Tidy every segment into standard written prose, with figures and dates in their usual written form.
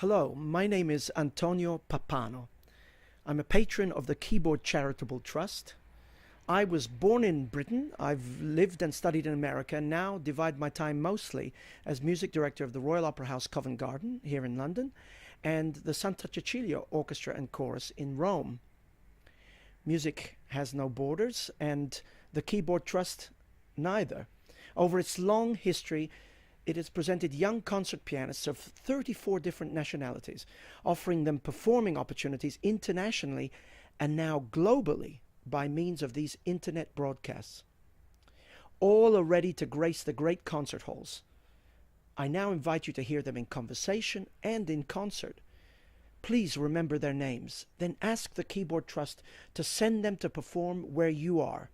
Hello, my name is Antonio Papano. I'm a patron of the Keyboard Charitable Trust. I was born in Britain. I've lived and studied in America and now divide my time mostly as music director of the Royal Opera House Covent Garden here in London and the Santa Cecilia Orchestra and Chorus in Rome. Music has no borders and the Keyboard Trust neither. Over its long history, it has presented young concert pianists of 34 different nationalities, offering them performing opportunities internationally and now globally by means of these internet broadcasts. All are ready to grace the great concert halls. I now invite you to hear them in conversation and in concert. Please remember their names, then ask the Keyboard Trust to send them to perform where you are.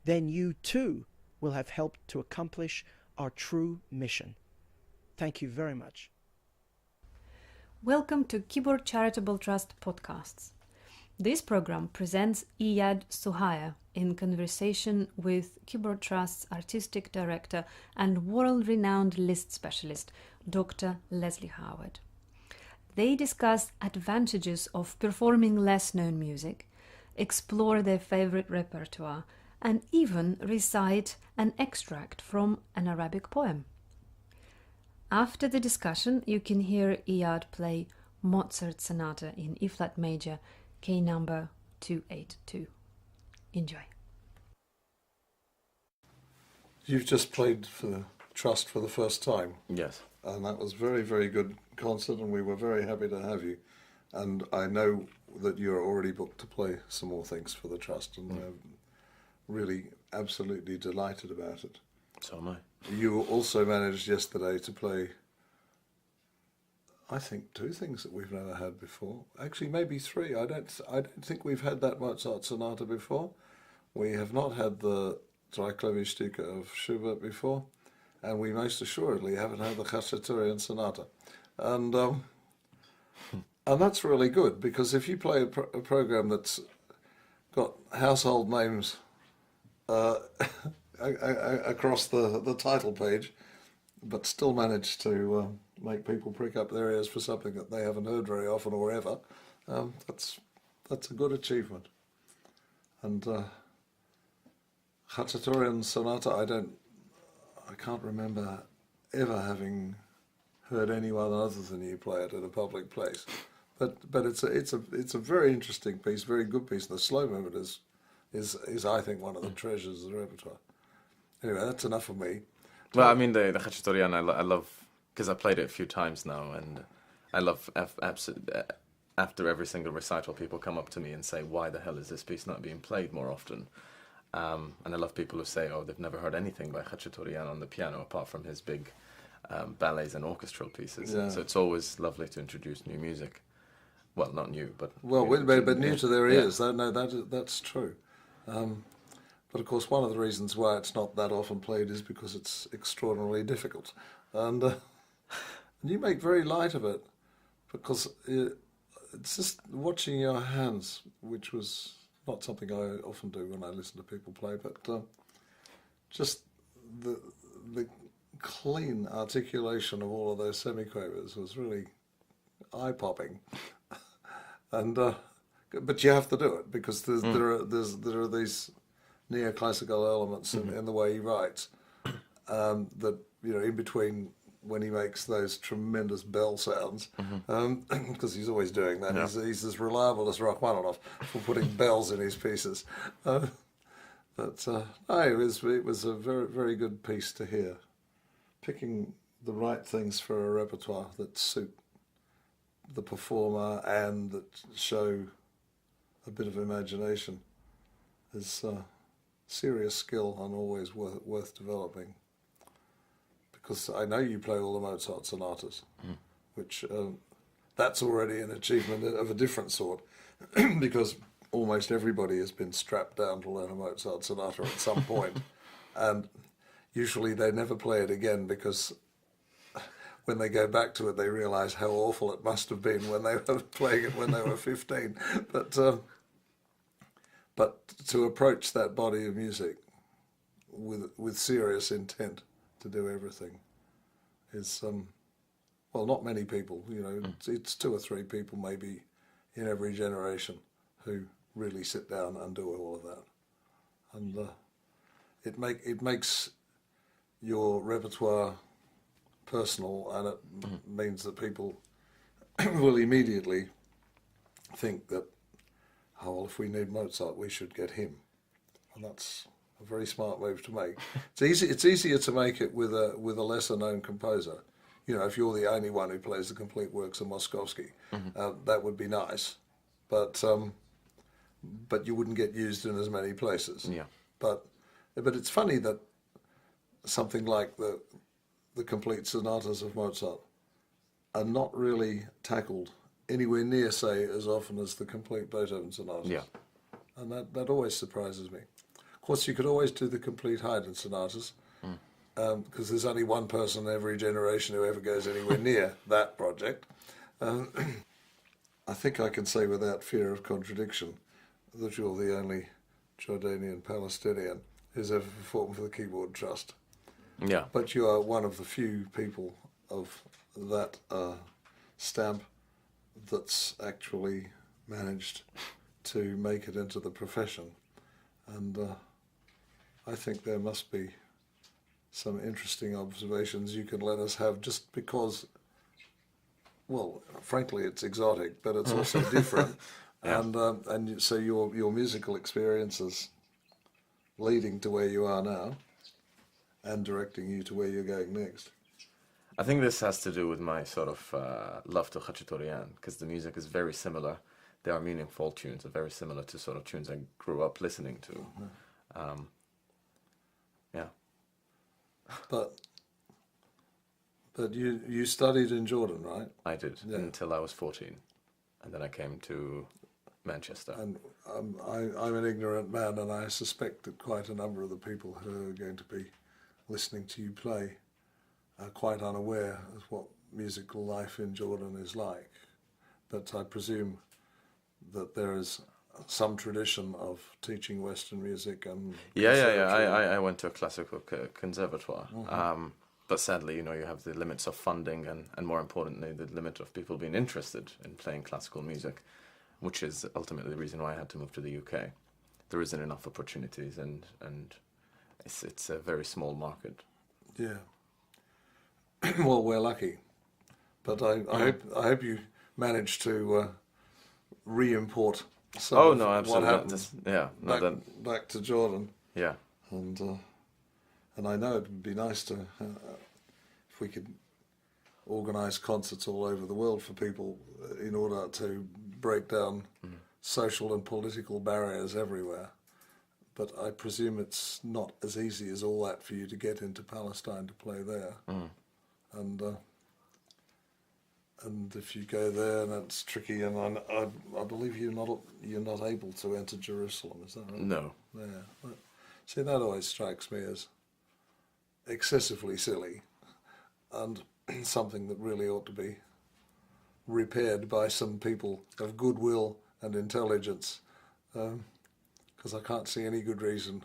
Then you too will have helped to accomplish our true mission. Thank you very much. Welcome to Keyboard Charitable Trust podcasts. This program presents Iyad Sughayer in conversation with Keyboard Trust's artistic director and world-renowned list specialist, Dr. Leslie Howard. They discuss advantages of performing less-known music, explore their favorite repertoire, and even recite an extract from an Arabic poem. After the discussion, you can hear Iyad play Mozart Sonata in E-flat major, K number 282. Enjoy. You've just played for the Trust for the first time. Yes. And that was very, very good concert, and we were very happy to have you. And I know that you're already booked to play some more things for the Trust, and really absolutely delighted about it. So am I. You also managed yesterday to play, I think, two things that we've never had before. Actually, maybe three. I don't think we've had that Mozart Sonata before. We have not had the Dreiklavierstücke of Schubert before, and we most assuredly haven't had the Khachaturian Sonata. And that's really good, because if you play a program that's got household names across the title page, but still manage to make people prick up their ears for something that they haven't heard very often or ever, that's a good achievement. And Khachaturian Sonata, I can't remember ever having heard anyone other than you play it at a public place. But it's a very interesting piece, very good piece. And the slow movement is I think one of the treasures of the repertoire. Anyway, that's enough of me. Well, I mean, the Khachaturian I love, because I played it a few times now, and I love after every single recital, people come up to me and say, why the hell is this piece not being played more often? And I love people who say, oh, they've never heard anything by Khachaturian on the piano apart from his big ballets and orchestral pieces. Yeah. So it's always lovely to introduce new music. Well, not new, but... Well, but new to their ears. Yeah. That's true. But of course, one of the reasons why it's not that often played is because it's extraordinarily difficult. And you make very light of it, because it's just watching your hands, which was not something I often do when I listen to people play, but just the clean articulation of all of those semiquavers was really eye-popping. And but you have to do it, because there are these neoclassical elements in the way he writes, that, you know, in between when he makes those tremendous bell sounds, because he's always doing that. Yeah. He's as reliable as Rachmaninoff for putting bells in his pieces. No, it was a very, very good piece to hear. Picking the right things for a repertoire that suit the performer and that show a bit of imagination is serious skill and always worth developing. Because I know you play all the Mozart sonatas, which that's already an achievement of a different sort, because almost everybody has been strapped down to learn a Mozart sonata at some point, and usually they never play it again, because when they go back to it, they realise how awful it must have been when they were playing it when they were 15. But to approach that body of music with serious intent to do everything is well, not many people, you know, it's 2 or 3 people maybe in every generation who really sit down and do all of that. And it makes your repertoire personal, and it means that people will immediately think that, oh, well, if we need Mozart, we should get him. And that's a very smart move to make. It's easier to make it with a lesser known composer. You know, if you're the only one who plays the complete works of Moszkowski, that would be nice, but you wouldn't get used in as many places. Yeah. But it's funny that something like the complete sonatas of Mozart are not really tackled anywhere near, say, as often as the complete Beethoven sonatas. Yeah. And that always surprises me. Of course, you could always do the complete Haydn sonatas, because there's only one person in every generation who ever goes anywhere near that project. I think I can say without fear of contradiction that you're the only Jordanian Palestinian who's ever performed for the Keyboard Trust. Yeah. But you are one of the few people of that stamp that's actually managed to make it into the profession. And I think there must be some interesting observations you can let us have, just because, well, frankly, it's exotic, but it's also different. Yeah. And so your musical experiences leading to where you are now and directing you to where you're going next. I think this has to do with my sort of love to Khachaturian, because the music is very similar. They are meaningful tunes, are very similar to sort of tunes I grew up listening to. Yeah. But you studied in Jordan, right? I did, Yeah. until I was 14. And then I came to Manchester. And I'm an ignorant man, and I suspect that quite a number of the people who are going to be listening to you play are quite unaware of what musical life in Jordan is like. But I presume that there is some tradition of teaching Western music and Yeah. I went to a classical conservatoire. But sadly, you know, you have the limits of funding and more importantly, the limit of people being interested in playing classical music, which is ultimately the reason why I had to move to the UK. There isn't enough opportunities, and it's a very small market. Yeah. Well, we're lucky, but I hope you manage to re-import some Oh of no, what absolutely. happened back to Jordan, Yeah. and I know it would be nice to if we could organise concerts all over the world for people in order to break down social and political barriers everywhere. But I presume it's not as easy as all that for you to get into Palestine to play there. And if you go there, that's tricky. And I believe you're not able to enter Jerusalem. Is that right? No. Yeah. See, that always strikes me as excessively silly, and something that really ought to be repaired by some people of goodwill and intelligence. Because I can't see any good reason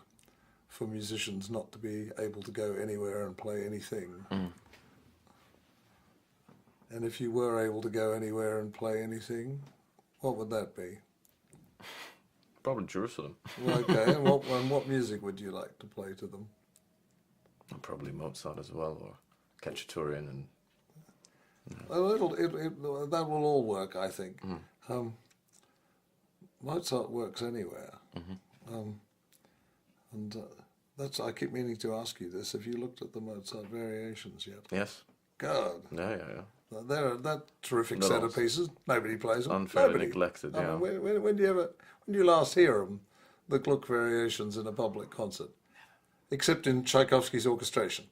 for musicians not to be able to go anywhere and play anything. And if you were able to go anywhere and play anything, what would that be? Probably Jerusalem. Well, okay, and what music would you like to play to them? And probably Mozart as well, or Khachaturian, and That will all work, I think. Mozart works anywhere. That's, I keep meaning to ask you this. Have you looked at the Mozart variations yet? yes. God. Yeah. They're that terrific Not set all. of pieces. Nobody plays them. Unfairly Nobody. neglected, I yeah. mean, when do you last hear them, the Gluck variations in a public concert? Except in Tchaikovsky's orchestration,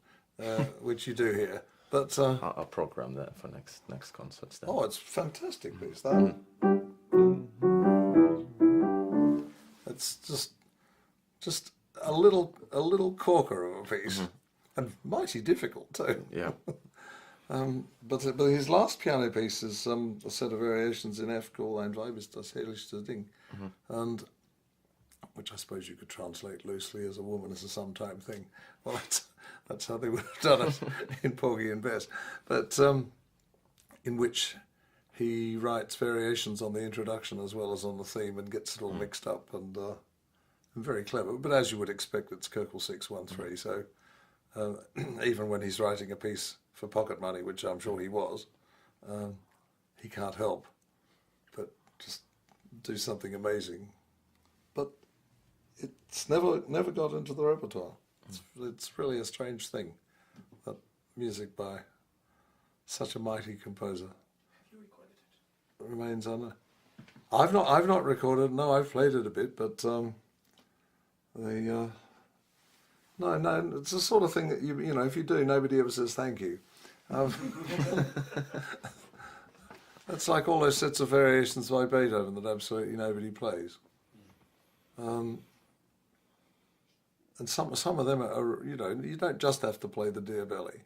which you do hear. But I'll program that for next concerts then. oh, it's a fantastic piece. That. It's just a little corker of a piece, and mighty difficult too. Yeah. But his last piano piece is a set of variations in F called Ein Weib ist das herrlichste Ding, and which I suppose you could translate loosely as a woman is a sometime thing. Well, that's how they would have done it in Porgy and Bess. But in which he writes variations on the introduction as well as on the theme and gets it all mixed up and very clever. But as you would expect, it's Köchel 613. So even when he's writing a piece for pocket money, which I'm sure he was, he can't help but just do something amazing. But it's never got into the repertoire. It's really a strange thing, that music by such a mighty composer remains on. I've not recorded. No, I've played it a bit, but no, it's the sort of thing that you know, if you do, nobody ever says thank you. It's like all those sets of variations by Beethoven that absolutely nobody plays. And some of them are, you know, you don't just have to play the Dear Belly,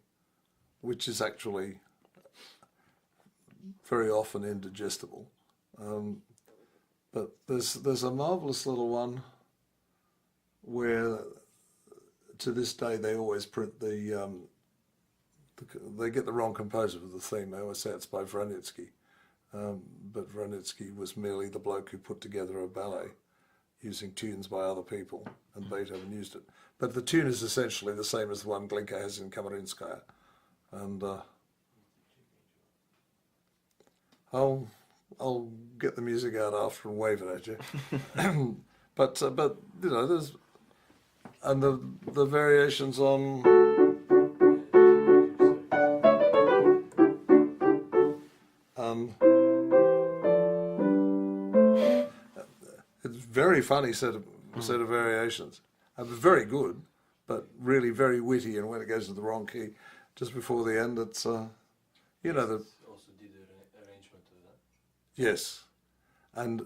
which is actually very often indigestible. But there's a marvellous little one where, to this day, they always print they get the wrong composer for the theme. They always say it's by Wranitzky, but Wranitzky was merely the bloke who put together a ballet using tunes by other people, and Beethoven used it. But the tune is essentially the same as the one Glinka has in Kamarinskaya. And I'll get the music out after and wave it at you. but you know, there's and the variations on it's very funny set of variations. Very good, but really very witty. And when it goes to the wrong key, just before the end, it's you know, the Also did an arrangement of that. yes, and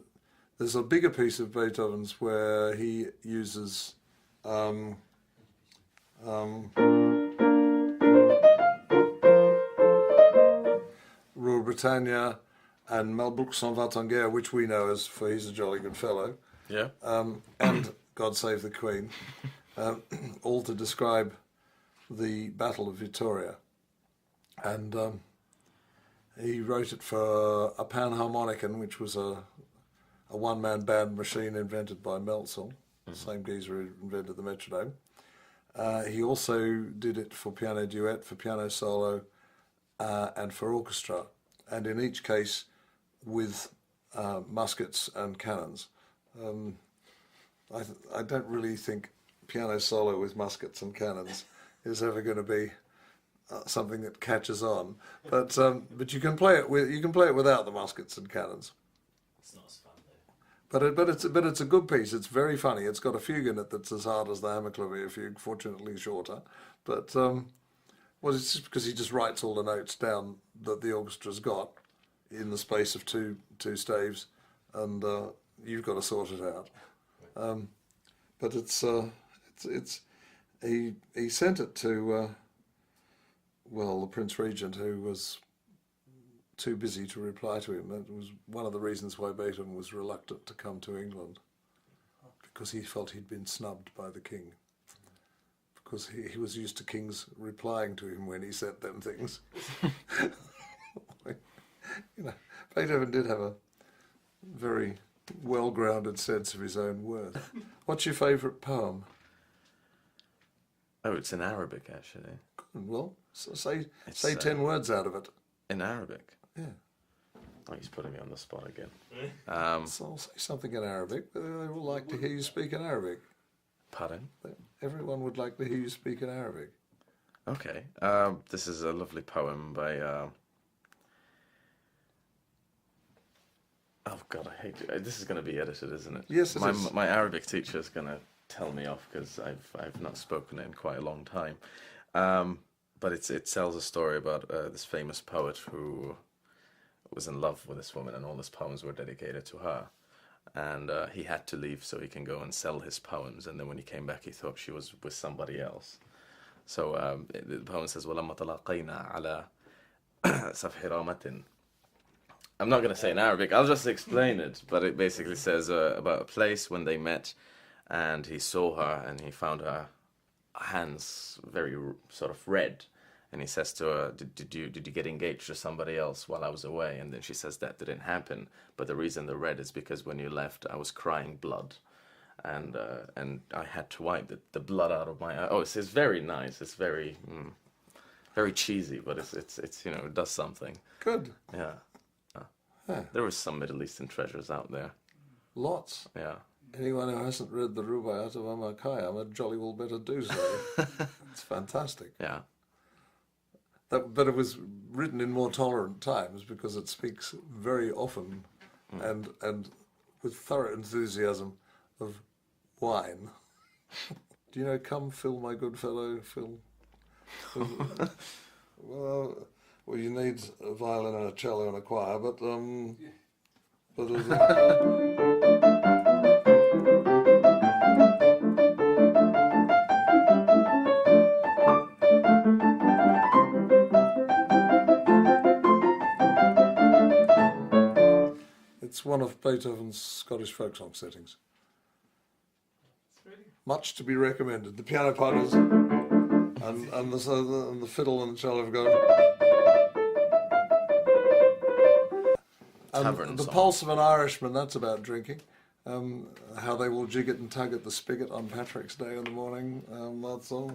there's a bigger piece of Beethoven's where he uses Rule Britannia and Malbrook s'en va en guerre, which we know as for He's a Jolly Good Fellow. Yeah. And God Save the Queen, all to describe the Battle of Vittoria. And he wrote it for a panharmonicon, which was a one-man band machine invented by Meltzel, the same geezer who invented the metronome. He also did it for piano duet, for piano solo, and for orchestra, and in each case with muskets and cannons. I don't really think piano solo with muskets and cannons is ever going to be something that catches on. But you can play it without the muskets and cannons. It's not as fun though. But it's a good piece. It's very funny. It's got a fugue in it that's as hard as the Hammerklavier fugue, fortunately shorter. But it's just because he just writes all the notes down that the orchestra's got in the space of two staves, and you've got to sort it out. But he sent it to the Prince Regent, who was too busy to reply to him. That was one of the reasons why Beethoven was reluctant to come to England, because he felt he'd been snubbed by the king, because he was used to kings replying to him when he said them things. You know, Beethoven did have a very well-grounded sense of his own worth. What's your favourite poem? Oh, it's in Arabic, actually. Well, say It's, 10 words out of it. In Arabic? Yeah. Oh, he's putting me on the spot again. So I'll say something in Arabic, but they will like to hear you speak in Arabic. Pardon? Everyone would like to hear you speak in Arabic. Okay. This is a lovely poem by... Oh, God, I hate it. This is going to be edited, isn't it? Yes, it is. My Arabic teacher is going to tell me off because I've not spoken it in quite a long time. But it tells a story about this famous poet who was in love with this woman, and all his poems were dedicated to her. And he had to leave so he can go and sell his poems. And then when he came back, he thought she was with somebody else. So the poem says, وَلَمَّا تَلَقَيْنَا عَلَى صَفْحِ رَامَةٍ. I'm not going to say it in Arabic, I'll just explain it. But it basically says about a place when they met, and he saw her, and he found her hands very sort of red, And he says to her, did you get engaged to somebody else while I was away? And then she says that didn't happen. But the reason the red is because when you left, I was crying blood, and I had to wipe the blood out of my eye. Oh, it's very nice. It's very very cheesy, but it's you know, it does something. Good. Yeah. Yeah. There was some Middle Eastern treasures out there. Lots. Yeah. Anyone who hasn't read the Rubaiyat of Omar Khayyam had jolly well better do so. It's fantastic. Yeah. But it was written in more tolerant times because it speaks very often and with thorough enthusiasm of wine. Do you know "Come, Fill, My Good Fellow, Fill"? well, you need a violin and a cello and a choir, but it's one of Beethoven's Scottish folk song settings. Much to be recommended. The piano part is, and the fiddle and the cello have gone. Tavern The song. Pulse of an Irishman, that's about drinking. How they will jig it and tug at the spigot on Patrick's Day in the morning. That's all.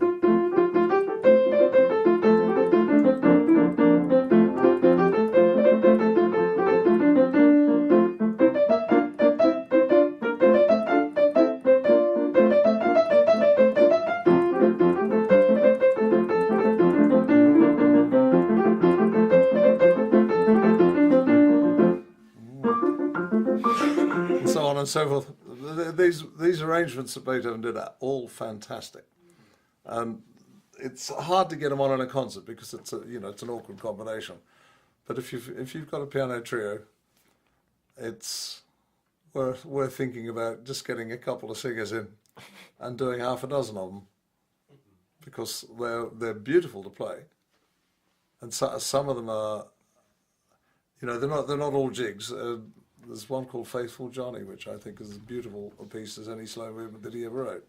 And so on and so forth. These arrangements that Beethoven did are all fantastic, and it's hard to get them on in a concert because it's an awkward combination. But if you've got a piano trio, it's worth thinking about just getting a couple of singers in and doing half a dozen of them, because they're beautiful to play, and some of them are, they're not all jigs. There's one called Faithful Johnny, which I think is as beautiful a piece as any slow movement that he ever wrote.